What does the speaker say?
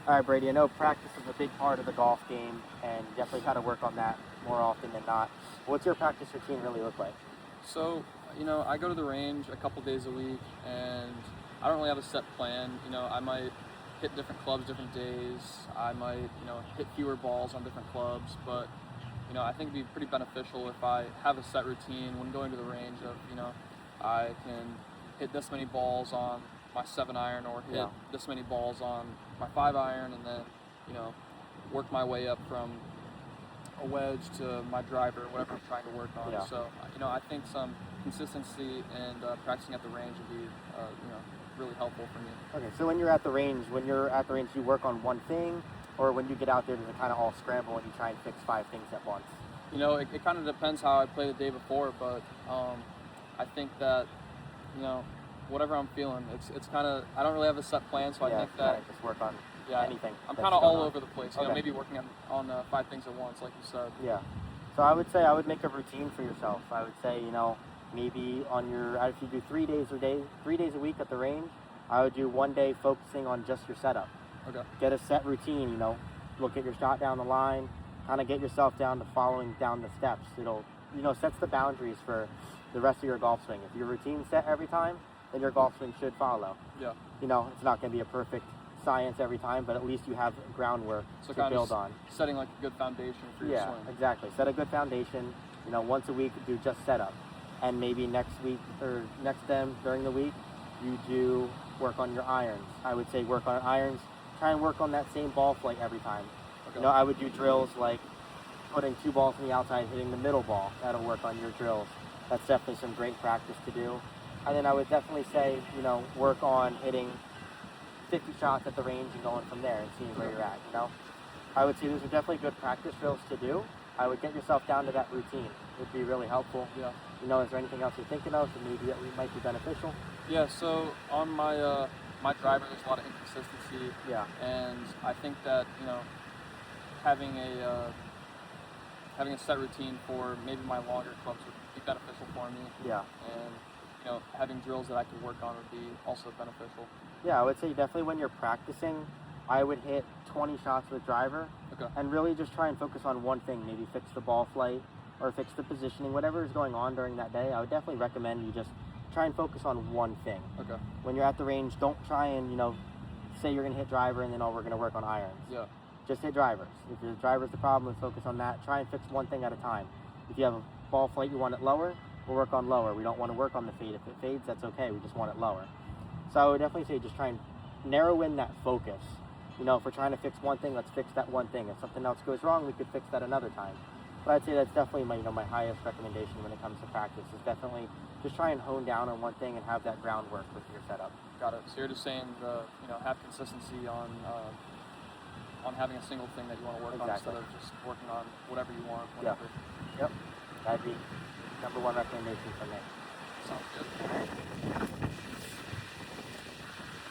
All right, Brady, I know practice is a big part of the golf game, and you definitely got to work on that more often than not. What's your practice routine really look like? So, I go to the range a couple days a week, and I don't really have a set plan. I might hit different clubs different days. I might, hit fewer balls on different clubs, but I think it'd be pretty beneficial if I have a set routine when going to the range of, I can hit this many balls on my 7 iron or hit Yeah, this many balls on my 5 iron, and then, you know, work my way up from a wedge to my driver, whatever I'm trying to work on. yeah. So, I think some consistency and practicing at the range would be, really helpful for me. Okay, so when you're at the range, you work on one thing, or when you get out there, does it kind of all scramble and you try and fix five things at once? It kind of depends how I play the day before, but I think that, you know, whatever I'm feeling, it's kind of, I don't really have a set plan, so I Yeah, think kind that, of just work on yeah, anything I'm that's kind of going all on. over the place, Okay. maybe working on five things at once, like you said. Yeah. So I would say I would make a routine for yourself. I would say, maybe if you do 3 days a week at the range, I would do one day focusing on just your setup. Okay. Get a set routine, look at your shot down the line, kind of get yourself down to following down the steps. It'll, sets the boundaries for the rest of your golf swing. If your routine's set every time, then your golf swing should follow. Yeah. It's not going to be a perfect science every time, but at least you have groundwork So to kind of build on. setting like a good foundation for your Yeah, swing. exactly. Set a good foundation. Once a week, do just setup, and maybe next week or next during the week, you do work on your irons. I would say work on irons. Try and work on that same ball flight every time. Okay. I would do drills like putting two balls on the outside, hitting the middle ball. That'll work on your drills. That's definitely some great practice to do. And then I would definitely say, work on hitting 50 shots at the range and going from there and seeing where you're at. I would say those are definitely good practice drills to do. I would get yourself down to that routine. It would be really helpful. Yeah. Is there anything else you're thinking of that maybe that might be beneficial? Yeah. So on my driver, there's a lot of inconsistency, Yeah, and I think that having a having a set routine for maybe my longer clubs would be beneficial for me, yeah. and having drills that I could work on would be also beneficial. Yeah, I would say definitely when you're practicing, I would hit 20 shots with driver Okay. and really just try and focus on one thing, maybe fix the ball flight or fix the positioning, whatever is going on during that day. I would definitely recommend you just try and focus on one thing. Okay. When you're at the range, don't try and, say you're going to hit driver and then, oh, we're going to work on irons. Yeah. Just hit drivers. If your driver's the problem, let's focus on that. Try and fix one thing at a time. If you have a ball flight, you want it lower, we'll work on lower. We don't want to work on the fade. If it fades, that's okay. We just want it lower. So I would definitely say just try and narrow in that focus. If we're trying to fix one thing, let's fix that one thing. If something else goes wrong, we could fix that another time. But I'd say that's definitely my highest recommendation when it comes to practice is definitely just try and hone down on one thing and have that groundwork with your setup. Got it. So you're just saying have consistency on having a single thing that you want to work on Exactly. instead of just working on whatever you want Yeah. whenever. Yep. That'd be number one recommendation for me. Sounds good.